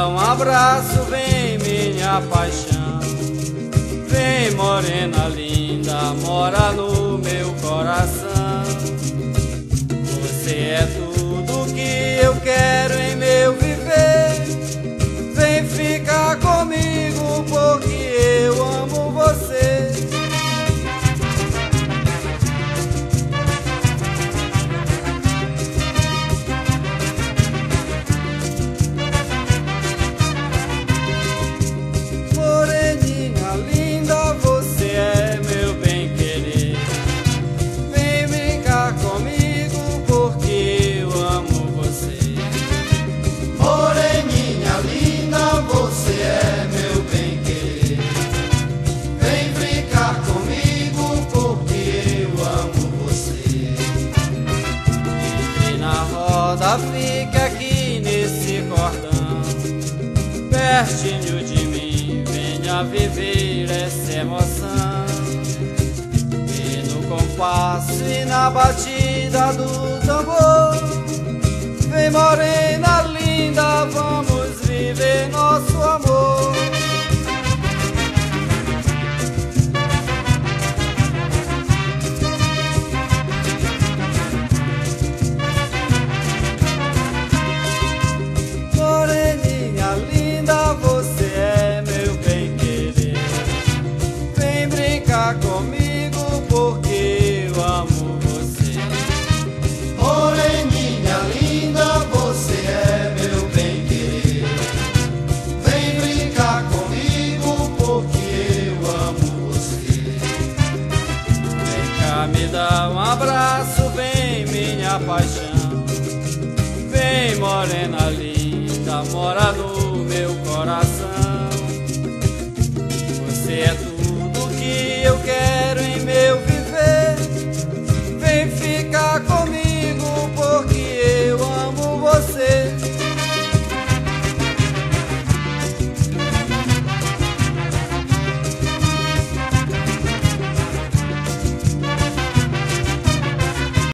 dá um abraço, vem minha paixão. Vem morena linda, mora no meu coração. Você é tudo que eu quero em meu viver. Vem ficar comigo porque eu amo você. Moreninha linda, você é meu bem-querer. Vem brincar comigo porque eu amo você. Moreninha linda, você é meu bem-querer. Vem brincar comigo porque eu amo você. Entre na roda, fique aqui nesse cordão, pertinho de mim, venha viver essa emoção. E no compasso e na batida do tambor, vem morena linda, vamos viver nosso amor. Moreninha linda, você é meu bem-querer. Vem brincar comigo porque eu amo você. Moreninha linda, você é meu bem-querer. Vem brincar comigo porque eu amo você. Vem cá me dar um abraço, vem minha paixão. Vem morena linda, mora no meu coração. Você é tudo que eu quero